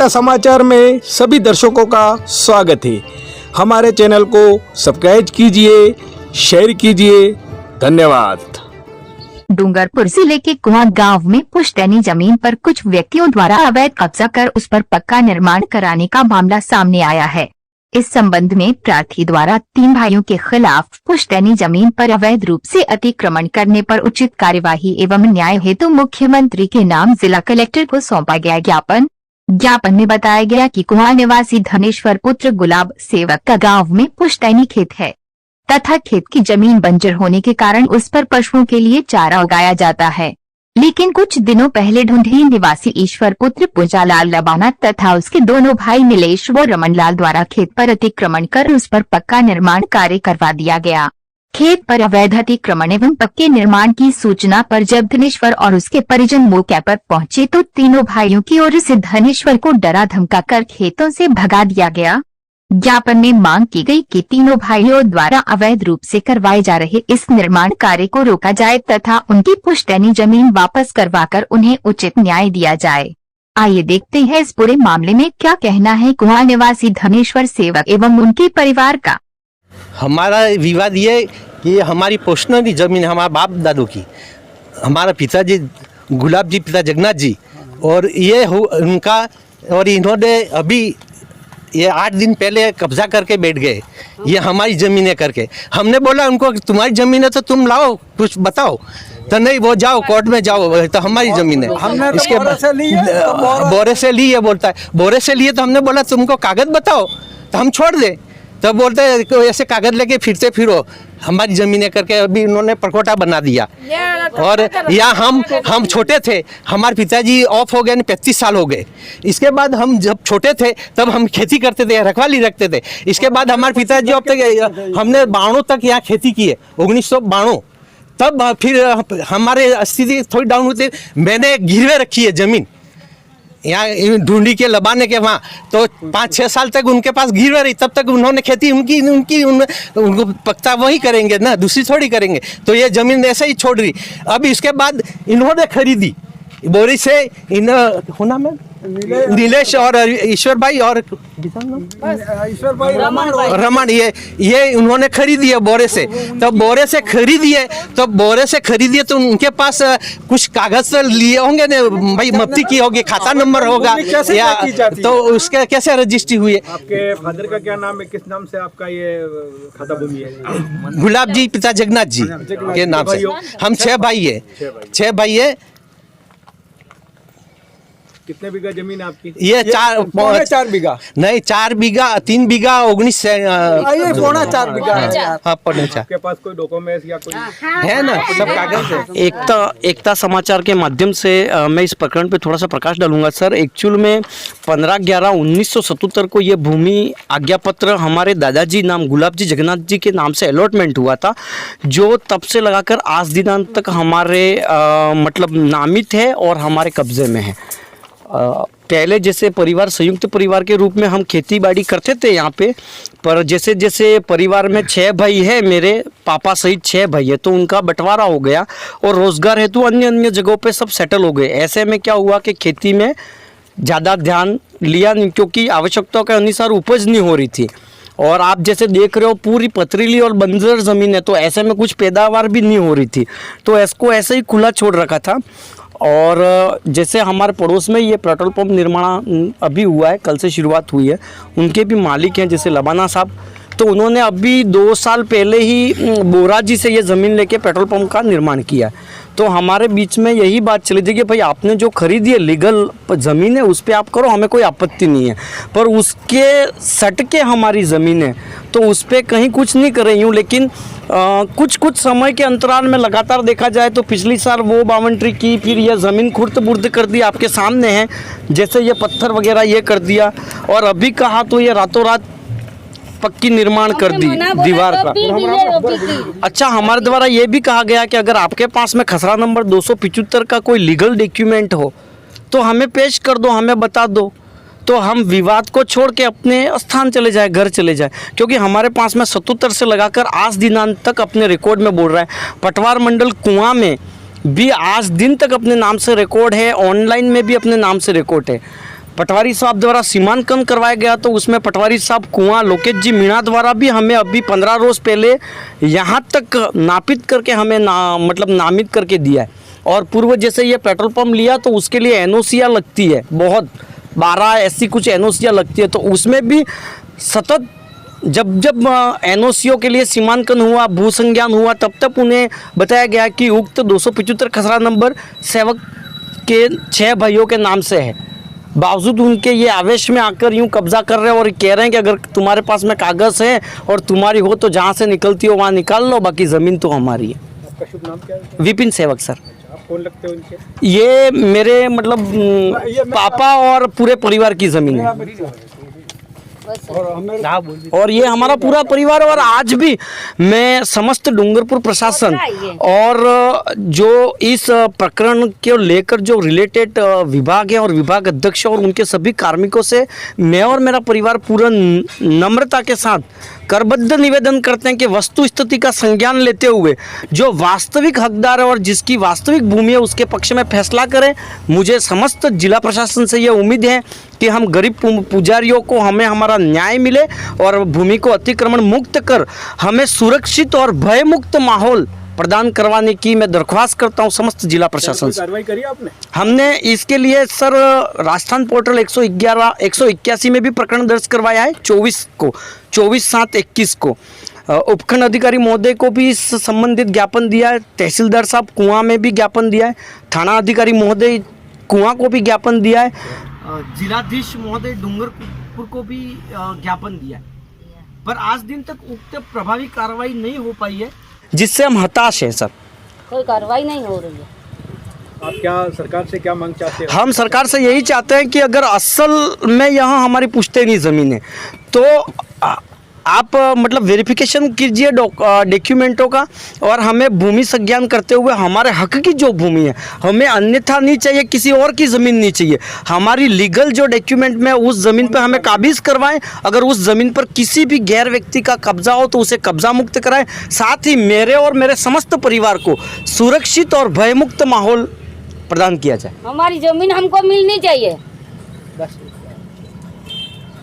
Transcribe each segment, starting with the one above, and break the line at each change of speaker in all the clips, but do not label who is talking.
एकता समाचार में सभी दर्शकों का स्वागत है। हमारे चैनल को सब्सक्राइब कीजिए, शेयर कीजिए। धन्यवाद।
डूंगरपुर जिले के कुआं गांव में पुश्तैनी जमीन पर कुछ व्यक्तियों द्वारा अवैध कब्जा कर उस पर पक्का निर्माण कराने का मामला सामने आया है। इस संबंध में प्रार्थी द्वारा 3 भाइयों के खिलाफ पुश्तैनी जमीन पर अवैध रूप से अतिक्रमण करने पर उचित कार्यवाही एवं न्याय हेतु मुख्यमंत्री के नाम जिला कलेक्टर को सौंपा गया ज्ञापन में बताया गया कि कुआं निवासी धनेश्वर पुत्र गुलाब सेवक का गाँव में पुश्तैनी खेत है तथा खेत की जमीन बंजर होने के कारण उस पर पशुओं के लिए चारा उगाया जाता है। लेकिन कुछ दिनों पहले ढूंढी निवासी ईश्वर पुत्र पूजालाल लबाना तथा उसके दोनों भाई नीलेश व रमन लाल द्वारा खेत पर अतिक्रमण कर उस पर पक्का निर्माण कार्य करवा दिया गया। खेत पर अवैध अतिक्रमण एवं पक्के निर्माण की सूचना पर जब धनेश्वर और उसके परिजन मौके पर पहुंचे तो तीनों भाइयों की ओर से धनेश्वर को डरा धमका कर खेतों से भगा दिया गया। ज्ञापन में मांग की गई कि तीनों भाइयों द्वारा अवैध रूप से करवाए जा रहे इस निर्माण कार्य को रोका जाए तथा उनकी पुश्तैनी जमीन वापस करवाकर उन्हें उचित न्याय दिया जाए। आइए देखते हैं इस पूरे मामले में क्या कहना है कुआं निवासी धनेश्वर सेवक एवं उनके परिवार का।
हमारा विवाद ये कि हमारी पुश्तैनी जमीन हमारे बाप दादों की, हमारा पिताजी गुलाब जी, पिता जगन्नाथ जी, और ये उनका, और इन्होंने अभी ये 8 दिन पहले कब्जा करके बैठ गए। ये हमारी ज़मीन है करके। हमने बोला उनको तुम्हारी ज़मीन है तो तुम लाओ, कुछ बताओ। तो नहीं, वो जाओ कोर्ट में जाओ, तो हमारी ज़मीन है। हमने इसके बोरे से ली है, बोलता है बोरे से लिए। तो हमने बोला तुमको कागज़ बताओ तो हम छोड़ दें। तो बोलते हैं ऐसे कागज़ लेके फिरते फिरो, हमारी ज़मीन है करके। अभी उन्होंने परकोटा बना दिया। और यहाँ हम छोटे थे, हमारे पिताजी ऑफ हो गए, 35 साल हो गए। इसके बाद हम जब छोटे थे तब हम खेती करते थे, रखवाली रखते थे। इसके बाद हमारे पिताजी अब तक हमने 92 तक यहाँ खेती की है, 1992। तब फिर हमारे स्थिति थोड़ी डाउन होती, मैंने गिरवे रखी है ज़मीन यहाँ ढूंढी के लबाने के वहाँ। तो 5-6 साल तक उनके पास गिरवे रही, तब तक उन्होंने खेती उनको पक्का वही करेंगे ना, दूसरी थोड़ी करेंगे। तो ये ज़मीन ऐसे ही छोड़ रही। अब इसके बाद इन्होंने खरीदी बोरी से, होना में नीलेश और ईश्वर भाई और ईश्वर भाई रमन, ये उन्होंने खरीदी है बोरे से। तो बोरे से खरीदिए तो उनके पास कुछ कागज लिए होंगे ना भाई, मफ्ती की होगी, खाता नंबर होगा या, तो उसके कैसे रजिस्ट्री हुई है।
आपके फादर का क्या नाम है, किस नाम से आपका ये खाता भूमि है?
गुलाब जी, पिता जगन्नाथ जी के नाम से। हम 6 भाई है।
कितने बीघा जमीन आपकी?
ये 4
बीघा
नहीं, 4 बीघा, 3 बीघा 19 से
4.5 बीघा है।
हाँ, 4.5।
आपके पास कोई डॉक्यूमेंट्स या कोई
है ना, सब कागज है।
एकता समाचार के माध्यम से मैं इस प्रकरण पे थोड़ा सा प्रकाश डालूंगा सर। एक्चुअल में 15/11/1977 को ये भूमि आज्ञा पत्र हमारे दादाजी नाम गुलाब जी जगन्नाथ जी के नाम से अलॉटमेंट हुआ था, जो तब से लगाकर आज दिनांक तक हमारे मतलब नामित है और हमारे कब्जे में है। पहले जैसे परिवार संयुक्त परिवार के रूप में हम खेती बाड़ी करते थे यहाँ पे, पर जैसे जैसे परिवार में 6 भाई है, मेरे पापा सहित 6 भाई है, तो उनका बंटवारा हो गया और रोजगार हेतु अन्य जगहों पे सब सेटल हो गए। ऐसे में क्या हुआ कि खेती में ज़्यादा ध्यान लिया नहीं, क्योंकि आवश्यकताओं के अनुसार उपज नहीं हो रही थी। और आप जैसे देख रहे हो पूरी पथरीली और बंजर ज़मीन है, तो ऐसे में कुछ पैदावार भी नहीं हो रही थी, तो इसको ऐसे ही खुला छोड़ रखा था। और जैसे हमारे पड़ोस में ये पेट्रोल पंप निर्माण अभी हुआ है, कल से शुरुआत हुई है, उनके भी मालिक हैं जैसे लबाना साहब, तो उन्होंने अभी 2 साल पहले ही बोरा जी से ये ज़मीन लेके पेट्रोल पंप का निर्माण किया है। तो हमारे बीच में यही बात चली थी कि भाई आपने जो खरीदी है लीगल ज़मीन है, उस पर आप करो, हमें कोई आपत्ति नहीं है, पर उसके सट के हमारी ज़मीन है तो उस पर कहीं कुछ नहीं कर रही हूँ। लेकिन कुछ समय के अंतराल में लगातार देखा जाए तो पिछली साल वो बाउंड्री की, फिर यह ज़मीन खुर्द बुर्द कर दी, आपके सामने है, जैसे ये पत्थर वगैरह ये कर दिया, और अभी कहा तो ये रातों रात पक्की निर्माण कर दी दीवार का। अच्छा, हमारे द्वारा ये भी कहा गया कि अगर आपके पास में खसरा नंबर 275 का कोई लीगल डॉक्यूमेंट हो तो हमें पेश कर दो, हमें बता दो, तो हम विवाद को छोड़ के अपने स्थान चले जाए, घर चले जाए। क्योंकि हमारे पास में 77 से लगाकर आज दिनांक तक अपने रिकॉर्ड में बोल रहा है। पटवार मंडल कुआं में भी आज दिन तक अपने नाम से रिकॉर्ड है, ऑनलाइन में भी अपने नाम से रिकॉर्ड है। पटवारी साहब द्वारा सीमांकन करवाया गया, तो उसमें पटवारी साहब कुआं लोकेश जी मीणा द्वारा भी हमें अभी 15 रोज पहले यहाँ तक नापित करके हमें मतलब नामित करके दिया है। और पूर्व जैसे ये पेट्रोल पंप लिया तो उसके लिए एनओसियाँ लगती है, बहुत 12 ऐसी कुछ एनओसियाँ लगती है, तो उसमें भी सतत जब एनओसीओ के लिए सीमांकन हुआ, भू संज्ञान हुआ, तब तक उन्हें बताया गया कि उक्त 275 खसरा नंबर सेवक के 6 भाइयों के नाम से है। बावजूद उनके ये आवेश में आकर यूं कब्जा कर रहे हैं और कह रहे हैं कि अगर तुम्हारे पास में कागज़ है और तुम्हारी हो तो जहाँ से निकलती हो वहाँ निकाल लो, बाकी ज़मीन तो हमारी है।
आपका शुभ नाम क्या है?
विपिन सेवक सर।
आप कौन लगते हो इनके?
ये मेरे मतलब पापा और पूरे परिवार की ज़मीन है और ये हमारा पूरा परिवार। और आज भी मैं समस्त डूंगरपुर प्रशासन और जो इस प्रकरण के लेकर जो रिलेटेड विभाग है और विभाग अध्यक्ष और उनके सभी कार्मिकों से मैं और मेरा परिवार पूरा नम्रता के साथ करबद्ध निवेदन करते हैं कि वस्तु स्थिति का संज्ञान लेते हुए जो वास्तविक हकदार है और जिसकी वास्तविक भूमि है उसके पक्ष में फैसला करें। मुझे समस्त जिला प्रशासन से ये उम्मीद है कि हम गरीब पुजारियों को हमें हमारा न्याय मिले और भूमि को अतिक्रमण मुक्त कर हमें सुरक्षित और भयमुक्त माहौल प्रदान करवाने की मैं दरख्वास्त करता हूं समस्त जिला प्रशासन से।
कार्रवाई करी आपने? हमने
इसके लिए सर राजस्थान पोर्टल 181 में भी प्रकरण दर्ज करवाया है 24/7/21 को। उपखंड अधिकारी महोदय को भी इस संबंधित ज्ञापन दिया है, तहसीलदार साहब कुआं में भी ज्ञापन दिया है, थाना अधिकारी महोदय कुआं को भी ज्ञापन दिया है, जिलाधीश महोदय डूंगरपुर को भी ज्ञापन दिया है, पर आज दिन तक उक्त प्रभावी कार्रवाई नहीं हो पाई है, जिससे हम हताश हैं सर।
कोई कार्रवाई नहीं हो रही है।
आप क्या सरकार से क्या मांग चाहते हो?
हम सरकार से यही चाहते हैं कि अगर असल में यहाँ हमारी पुश्तैनी ज़मीन है तो आप मतलब वेरिफिकेशन कीजिए डॉक्यूमेंटों का और हमें भूमि संज्ञान करते हुए हमारे हक की जो भूमि है हमें अन्यथा नहीं चाहिए, किसी और की ज़मीन नहीं चाहिए। हमारी लीगल जो डॉक्यूमेंट में उस ज़मीन पर हमें काबिज करवाएं। अगर उस ज़मीन पर किसी भी गैर व्यक्ति का कब्जा हो तो उसे कब्जा मुक्त कराएं। साथ ही मेरे और मेरे समस्त परिवार को सुरक्षित और भयमुक्त माहौल प्रदान किया जाए।
हमारी ज़मीन हमको मिलनी चाहिए।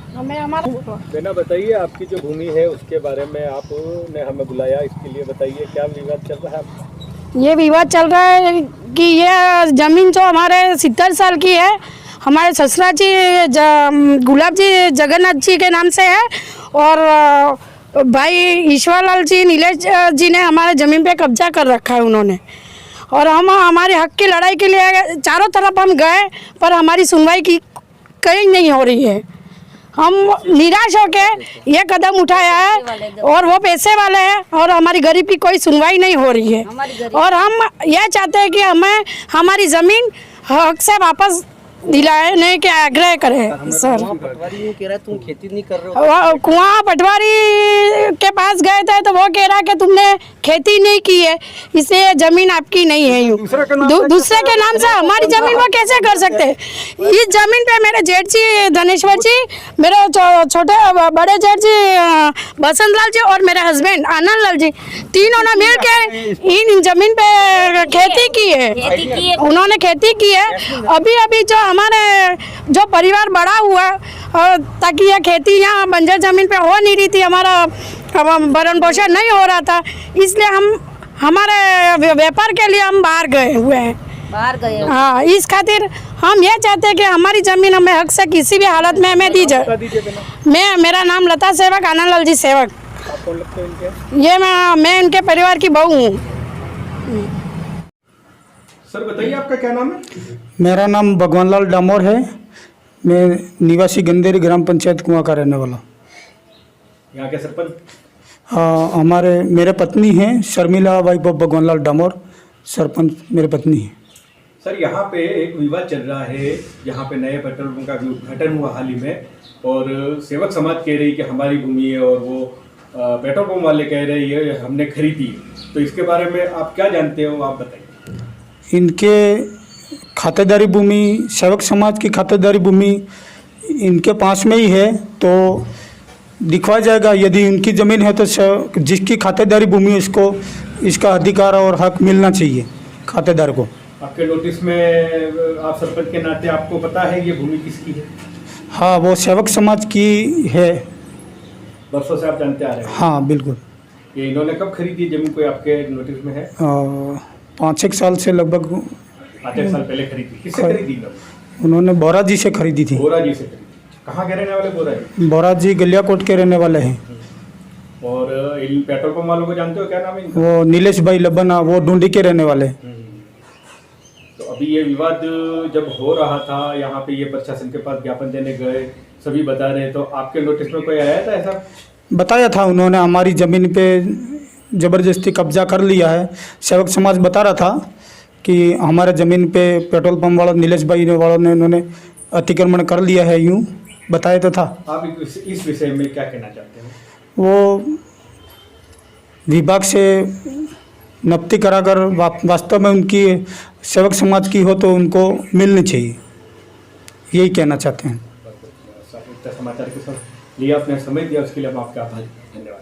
हमें हमारा बेना बताइए, आपकी जो भूमि है उसके बारे में आपने हमें बुलाया, इसके लिए बताइए क्या विवाद चल रहा है आपका?
ये विवाद चल रहा है कि ये ज़मीन जो हमारे 70 साल की है, हमारे ससुरा जी गुलाब जी जगन्नाथ जी के नाम से है और भाई ईश्वरलाल जी नीलेश जी ने हमारे ज़मीन पे कब्जा कर रखा है उन्होंने। और हम हमारे हक की लड़ाई के लिए चारों तरफ हम गए पर हमारी सुनवाई की कहीं नहीं हो रही है। हम निराश होके ये कदम उठाया है और वो पैसे वाले हैं और हमारी गरीब की कोई सुनवाई नहीं हो रही है। और हम ये चाहते हैं कि हमें हमारी ज़मीन हक से वापस दिलाने के आग्रह करें सर।
पटवारी कह रहा है तुम खेती नहीं कर रहे हो।
कुआं पटवारी के पास गए थे तो वो कह रहा कि तुमने खेती नहीं की है इसलिए ज़मीन आपकी नहीं है। यूँ दूसरे के नाम से हमारी ज़मीन वो कैसे कर सकते हैं? इस ज़मीन पे मेरे जेठ जी धनेश्वर जी, मेरे छोटे बड़े जेठ जी बसंत लाल जी और मेरे हस्बैंड आनंद लाल जी, तीनों ने मिल के इन ज़मीन पे खेती की है। उन्होंने खेती की है। अभी जो हमारे जो परिवार बड़ा हुआ ताकि यह खेती यहाँ बंजर ज़मीन पे हो नहीं रही थी, हमारा भरण पोषण नहीं हो रहा था, इसलिए हम हमारे व्यापार के लिए हम बाहर गए हुए हैं।
बाहर गए?
हाँ, इस खातिर हम ये चाहते हैं कि हमारी ज़मीन हमें हक से किसी भी हालत में हमें दी जाए। मेरा नाम लता सेवक, आनंद लाल जी सेवक।
आप कौन लगते हो इनके?
ये मैं इनके परिवार की बहू हूँ।
सर बताइए आपका क्या नाम है?
मेरा नाम भगवान लाल डामोर है। मैं निवासी गंदेरी ग्राम पंचायत कुआं का रहने वाला।
यहाँ के सरपंच?
मेरे पत्नी हैं शर्मिला वाइफ ऑफ भगवान लाल डामोर, सरपंच मेरे पत्नी है।
सर यहाँ पे एक विवाद चल रहा है, यहाँ पे नए पेट्रोल पंप का भी उद्घाटन हुआ हाल ही में और सेवक समाज कह रही कि हमारी भूमि है और वो पेट्रोल पंप वाले कह रहे हैं हमने खरीदी, तो इसके बारे में आप क्या जानते हो, आप बताइए।
इनके खातेदारी भूमि, सेवक समाज की खातेदारी भूमि इनके पास में ही है तो दिखवा जाएगा। यदि उनकी ज़मीन है तो जिसकी खातेदारी भूमि है इसको इसका अधिकार और हक मिलना चाहिए खातेदार को।
आपके नोटिस में आप सरपंच के नाते आपको पता है ये भूमि किसकी है?
हाँ, वो सेवक समाज की है।
वर्षों से आप जानते आ रहे हैं।
हाँ बिल्कुल।
ये इन्होंने कब खरीदी जमीन, कोई आपके नोटिस में है?
5-1 साल से लगभग
5 साल पहले खरीदी। किससे खरीदी इन्होंने?
उन्होंने बोरा जी से खरीदी थी।
बोरा जी से खरीदी। कहाँ के रहने वाले बोरा जी?
बोरा जी गलियाकोट के रहने वाले हैं।
और इन पेट्रोल पंप वालों को जानते हो, क्या नाम है इनका?
वो नीलेश भाई लबना, वो डूंडी के रहने वाले हैं।
तो अभी ये विवाद जब हो रहा था, यहाँ पे ये प्रशासन के पास ज्ञापन देने गए, सभी बता रहे, तो आपके नोटिस में कोई आया था ऐसा?
बताया था उन्होंने, हमारी ज़मीन पे ज़बरदस्ती कब्जा कर लिया है। सेवक समाज बता रहा था कि हमारे ज़मीन पे पेट्रोल पंप वाला नीलेश भाई वालों ने उन्होंने अतिक्रमण कर लिया है, यूँ बताया तो था।
आप इस विषय में क्या कहना चाहते हैं?
वो विभाग से नप्ती कराकर वास्तव में उनकी सेवक समाज की हो तो उनको मिलनी चाहिए, यही कहना चाहते हैं।
समाचार के साथ लिए आपने समय दिया, उसके लिए हम आपका आभारी। धन्यवाद।